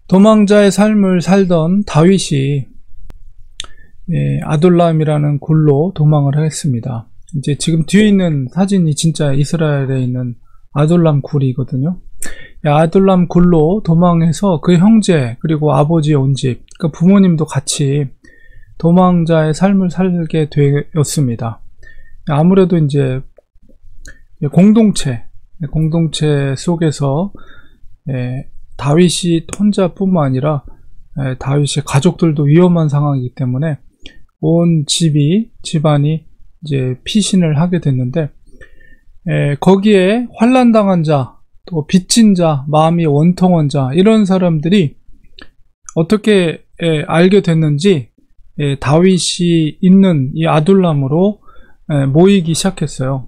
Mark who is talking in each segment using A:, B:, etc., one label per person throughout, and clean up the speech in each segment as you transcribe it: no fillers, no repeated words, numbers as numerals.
A: 도망자의 삶을 살던 다윗이 아둘람이라는 굴로 도망을 했습니다. 이제 지금 뒤에 있는 사진이 진짜 이스라엘에 있는 아둘람 굴이거든요. 아둘람 굴로 도망해서 그 형제 그리고 아버지의 온 집, 그러니까 부모님도 같이 도망자의 삶을 살게 되었습니다. 아무래도 이제 공동체 속에서 다윗이 혼자뿐만 아니라 다윗의 가족들도 위험한 상황이기 때문에 온 집안이 이제 피신을 하게 됐는데, 거기에 환난당한 자, 또 빚진 자, 마음이 원통한 자, 이런 사람들이 어떻게 알게 됐는지 다윗이 있는 이 아둘람으로 모이기 시작했어요.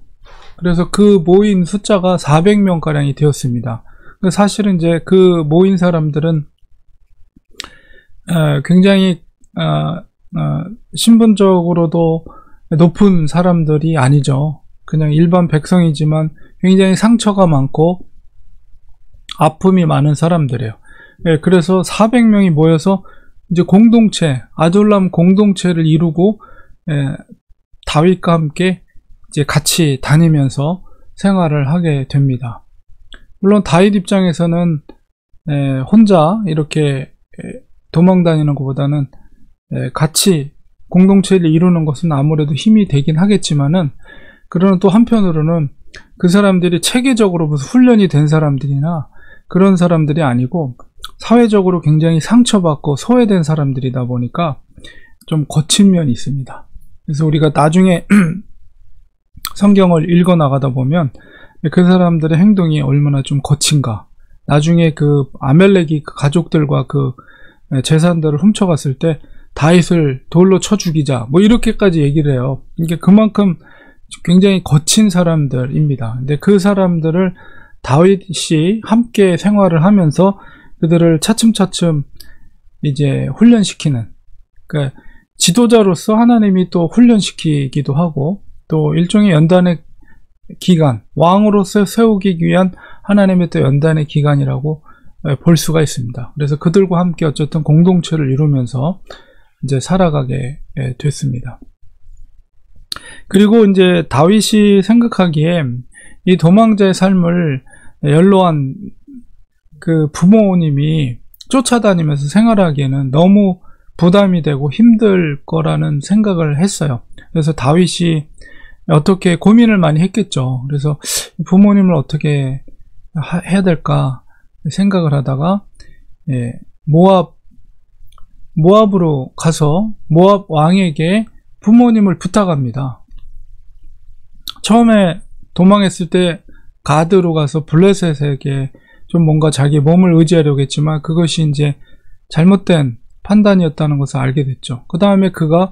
A: 그래서 그 모인 숫자가 400명가량이 되었습니다. 사실은 이제 그 모인 사람들은 굉장히 신분적으로도 높은 사람들이 아니죠. 그냥 일반 백성이지만 굉장히 상처가 많고 아픔이 많은 사람들이에요. 그래서 400명이 모여서 이제 아둘람 공동체를 이루고 다윗과 함께 이제 같이 다니면서 생활을 하게 됩니다. 물론 다윗 입장에서는 혼자 이렇게 도망다니는 것보다는 같이 공동체를 이루는 것은 아무래도 힘이 되긴 하겠지만은, 그러나 또 한편으로는 그 사람들이 체계적으로 무슨 훈련이 된 사람들이나 그런 사람들이 아니고 사회적으로 굉장히 상처받고 소외된 사람들이다 보니까 좀 거친 면이 있습니다. 그래서 우리가 나중에 성경을 읽어 나가다 보면 그 사람들의 행동이 얼마나 좀 거친가, 나중에 그 아멜렉이 그 가족들과 그 재산들을 훔쳐갔을 때 다윗을 돌로 쳐 죽이자, 뭐 이렇게까지 얘기를 해요. 이게 그만큼 굉장히 거친 사람들입니다. 근데 그 사람들을 다윗이 함께 생활을 하면서 그들을 차츰차츰 이제 훈련시키는, 그러니까 지도자로서 하나님이 또 훈련시키기도 하고, 또 일종의 연단의 기간, 왕으로서 세우기 위한 하나님의 또 연단의 기간이라고 볼 수가 있습니다. 그래서 그들과 함께 어쨌든 공동체를 이루면서 이제 살아가게 됐습니다. 그리고 이제 다윗이 생각하기에 이 도망자의 삶을 연로한 그 부모님이 쫓아다니면서 생활하기에는 너무 부담이 되고 힘들 거라는 생각을 했어요. 그래서 다윗이 어떻게 고민을 많이 했겠죠. 그래서 부모님을 어떻게 해야 될까 생각을 하다가 모압으로 가서 모압 왕에게 부모님을 부탁합니다. 처음에 도망했을 때 가드로 가서 블레셋에게 좀 뭔가 자기 몸을 의지하려고 했지만 그것이 이제 잘못된 판단이었다는 것을 알게 됐죠. 그 다음에 그가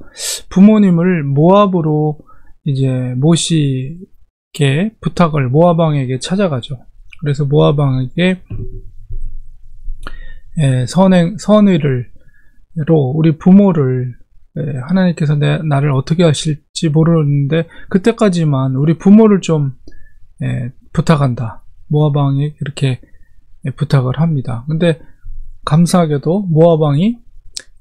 A: 부모님을 모압으로 이제 모시게 부탁을 모압 왕에게 찾아가죠. 그래서 모압 왕에게 선의로 우리 부모를, 하나님께서 나를 어떻게 하실지 모르는데 그때까지만 우리 부모를 좀 부탁한다, 모압 왕이 이렇게 부탁을 합니다. 근데 감사하게도 모압 왕이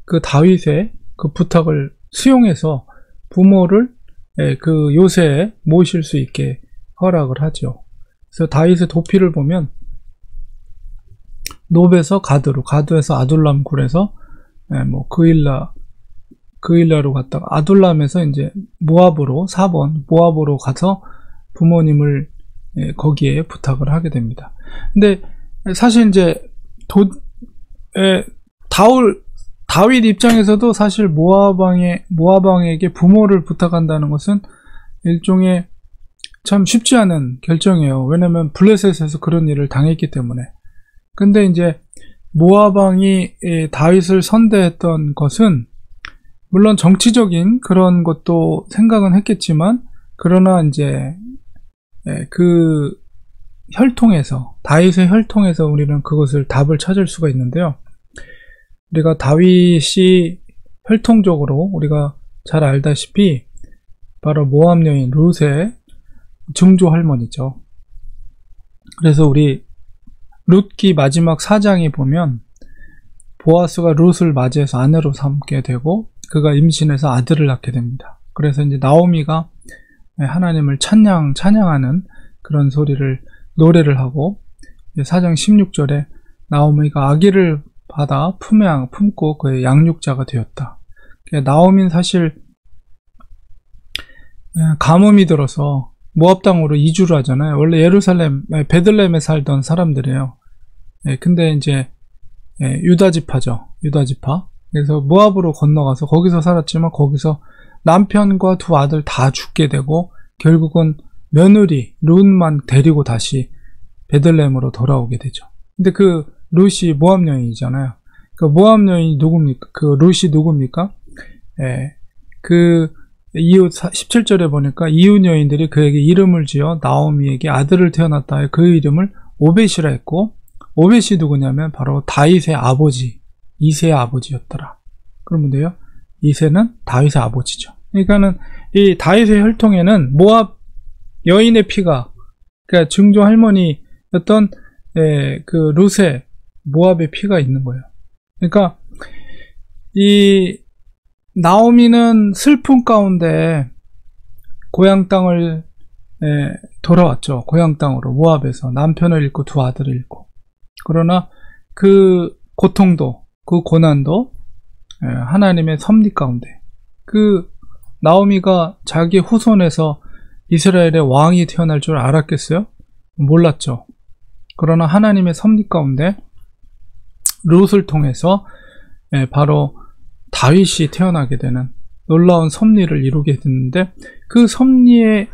A: 그 다윗의 그 부탁을 수용해서 부모를 그 요새에 모실 수 있게 허락을 하죠. 그래서 다윗의 도피를 보면 노베에서 가드에서 아둘람 굴에서 뭐 그일라로 갔다가 아둘람에서 이제 모압으로 4번 모압으로 가서 부모님을 거기에 부탁을 하게 됩니다. 근데 사실 이제 다윗 입장에서도 사실 모압 왕에게 부모를 부탁한다는 것은 일종의 참 쉽지 않은 결정이에요. 왜냐면 블레셋에서 그런 일을 당했기 때문에. 근데 이제 모압 왕이 다윗을 선대했던 것은 물론 정치적인 그런 것도 생각은 했겠지만, 그러나 이제 그 혈통에서, 다윗의 혈통에서 우리는 그것을 답을 찾을 수가 있는데요. 우리가 다윗이 혈통적으로 우리가 잘 알다시피 바로 모압 여인 룻의 증조 할머니죠. 그래서 우리 룻기 마지막 4장에 보면 보아스가 룻을 맞이해서 아내로 삼게 되고 그가 임신해서 아들을 낳게 됩니다. 그래서 이제 나오미가 하나님을 찬양하는 그런 노래를 하고 4장 16절에 나오미가 아기를 받아 품고 그의 양육자가 되었다. 나오미는 사실 가뭄이 들어서 모압 땅으로 이주를 하잖아요. 원래 베들레헴에 살던 사람들이에요. 근데 이제 유다지파죠. 유다지파. 그래서 모압으로 건너가서 거기서 살았지만 거기서 남편과 두 아들 다 죽게 되고 결국은 며느리 룻만 데리고 다시 베들레헴으로 돌아오게 되죠. 근데 그 룻이 모압 여인이잖아요. 그 모압 여인이 누굽니까? 그 룻이 누굽니까? 그 이웃 17절에 보니까 이웃 여인들이 그에게 이름을 지어 나오미에게 아들을 태어났다. 그 이름을 오벳이라 했고, 오벳이 누구냐면 바로 다윗의 아버지, 이새의 아버지였더라. 그러면 돼요. 이새는 다윗의 아버지죠. 그러니까는 이 다윗의 혈통에는 모압 여인의 피가, 그러니까 증조 할머니였던 그 룻의 모압의 피가 있는 거예요. 그러니까 이 나오미는 슬픔 가운데 고향 땅을 돌아왔죠. 고향 땅으로 모압에서 남편을 잃고 두 아들을 잃고. 그러나 그 고통도 그 고난도 하나님의 섭리 가운데, 그 나오미가 자기 후손에서 이스라엘의 왕이 태어날 줄 알았겠어요? 몰랐죠. 그러나 하나님의 섭리 가운데 룻을 통해서 바로 다윗이 태어나게 되는 놀라운 섭리를 이루게 됐는데, 그 섭리의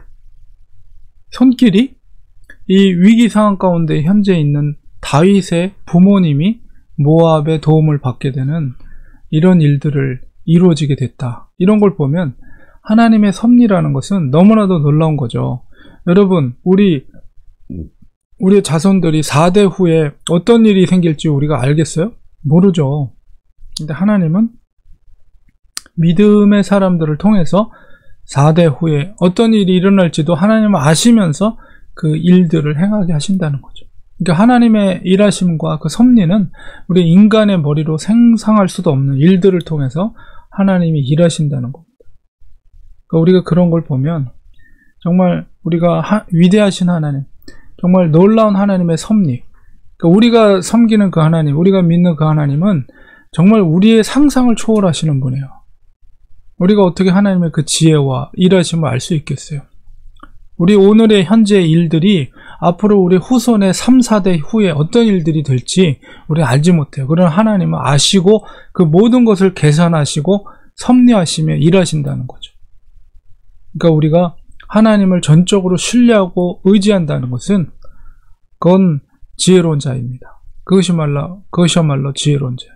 A: 손길이 이 위기 상황 가운데 현재 있는 다윗의 부모님이 모압의 도움을 받게 되는 이런 일들을 이루어지게 됐다. 이런 걸 보면 하나님의 섭리라는 것은 너무나도 놀라운 거죠. 여러분, 우리의 자손들이 4대 후에 어떤 일이 생길지 우리가 알겠어요? 모르죠. 근데 하나님은 믿음의 사람들을 통해서 4대 후에 어떤 일이 일어날지도 하나님은 아시면서 그 일들을 행하게 하신다는 거죠. 그러니까 하나님의 일하심과 그 섭리는 우리 인간의 머리로 상상할 수도 없는 일들을 통해서 하나님이 일하신다는 겁니다. 그러니까 우리가 그런 걸 보면 정말 우리가 위대하신 하나님, 정말 놀라운 하나님의 섭리, 그러니까 우리가 섬기는 그 하나님, 우리가 믿는 그 하나님은 정말 우리의 상상을 초월하시는 분이에요. 우리가 어떻게 하나님의 그 지혜와 일하심을 알 수 있겠어요? 우리 오늘의 현재의 일들이 앞으로 우리 후손의 3, 4대 후에 어떤 일들이 될지 우리 알지 못해요. 그러나 하나님은 아시고 그 모든 것을 계산하시고 섭리하시며 일하신다는 거죠. 그러니까 우리가 하나님을 전적으로 신뢰하고 의지한다는 것은 그건 지혜로운 자입니다. 그것이야말로 지혜로운 자.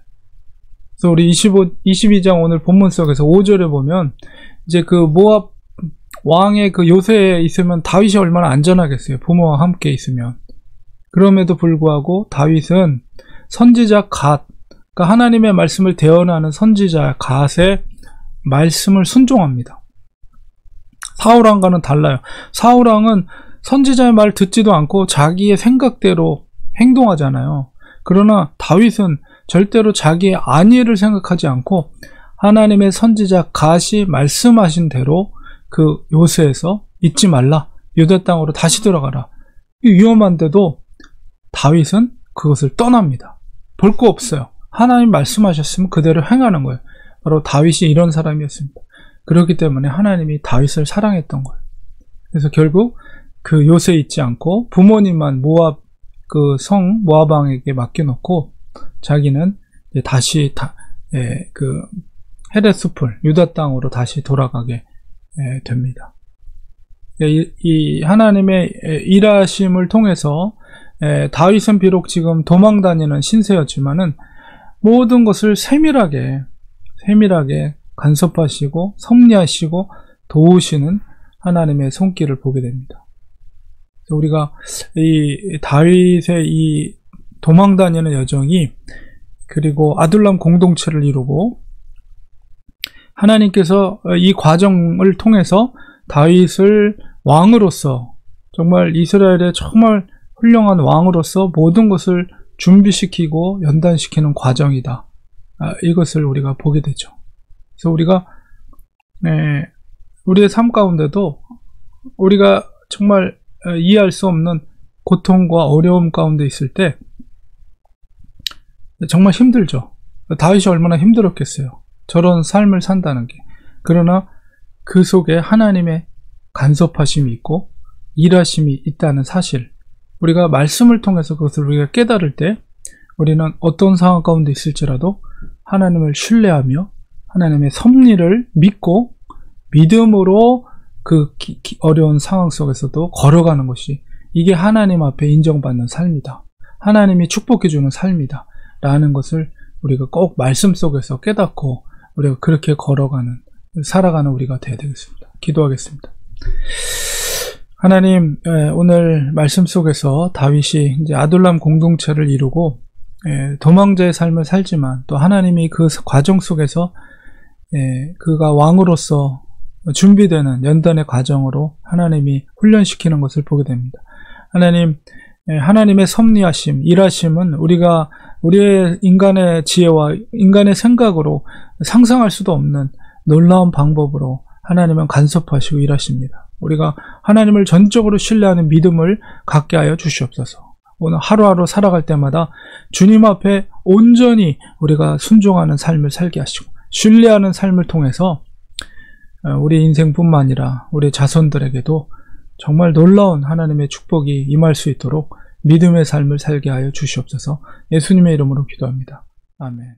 A: 그래서 우리 22장 오늘 본문 속에서 5절에 보면 이제 그 모압 왕의 그 요새에 있으면 다윗이 얼마나 안전하겠어요. 부모와 함께 있으면. 그럼에도 불구하고 다윗은 선지자 갓, 그러니까 하나님의 말씀을 대언하는 선지자 갓의 말씀을 순종합니다. 사울왕과는 달라요. 사울왕은 선지자의 말을 듣지도 않고 자기의 생각대로 행동하잖아요. 그러나 다윗은 절대로 자기의 안위를 생각하지 않고 하나님의 선지자 갓이 말씀하신 대로 그 요새에서 잊지 말라, 유다 땅으로 다시 들어가라. 위험한데도 다윗은 그것을 떠납니다. 볼 거 없어요. 하나님 말씀하셨으면 그대로 행하는 거예요. 바로 다윗이 이런 사람이었습니다. 그렇기 때문에 하나님이 다윗을 사랑했던 거예요. 그래서 결국 그 요새 잊지 않고 부모님만 모압 그 성 모압 왕에게 맡겨놓고 자기는 다시 그 헤레스풀 유다 땅으로 다시 돌아가게 됩니다. 이 하나님의 일하심을 통해서 다윗은 비록 지금 도망 다니는 신세였지만은 모든 것을 세밀하게 간섭하시고 섭리하시고 도우시는 하나님의 손길을 보게 됩니다. 우리가 이 다윗의 이 도망 다니는 여정이, 그리고 아둘람 공동체를 이루고 하나님께서 이 과정을 통해서 다윗을 왕으로서, 정말 이스라엘의 정말 훌륭한 왕으로서 모든 것을 준비시키고 연단시키는 과정이다. 이것을 우리가 보게 되죠. 그래서 우리가 우리의 삶 가운데도 우리가 정말 이해할 수 없는 고통과 어려움 가운데 있을 때 정말 힘들죠. 다윗이 얼마나 힘들었겠어요. 저런 삶을 산다는 게. 그러나 그 속에 하나님의 간섭하심이 있고 일하심이 있다는 사실, 우리가 말씀을 통해서 그것을 우리가 깨달을 때 우리는 어떤 상황 가운데 있을지라도 하나님을 신뢰하며 하나님의 섭리를 믿고 믿음으로 그 어려운 상황 속에서도 걸어가는 것이, 이게 하나님 앞에 인정받는 삶이다, 하나님이 축복해주는 삶이다 라는 것을 우리가 꼭 말씀 속에서 깨닫고 우리가 그렇게 걸어가는, 살아가는 우리가 되어야 되겠습니다. 기도하겠습니다. 하나님, 오늘 말씀 속에서 다윗이 이제 아둘람 공동체를 이루고 도망자의 삶을 살지만 또 하나님이 그 과정 속에서 그가 왕으로서 준비되는 연단의 과정으로 하나님이 훈련시키는 것을 보게 됩니다. 하나님, 하나님의 섭리하심, 일하심은 우리가 우리의 인간의 지혜와 인간의 생각으로 상상할 수도 없는 놀라운 방법으로 하나님은 간섭하시고 일하십니다. 우리가 하나님을 전적으로 신뢰하는 믿음을 갖게 하여 주시옵소서. 오늘 하루하루 살아갈 때마다 주님 앞에 온전히 우리가 순종하는 삶을 살게 하시고 신뢰하는 삶을 통해서 우리 인생뿐만 아니라 우리 자손들에게도 정말 놀라운 하나님의 축복이 임할 수 있도록 믿음의 삶을 살게 하여 주시옵소서. 예수님의 이름으로 기도합니다. 아멘.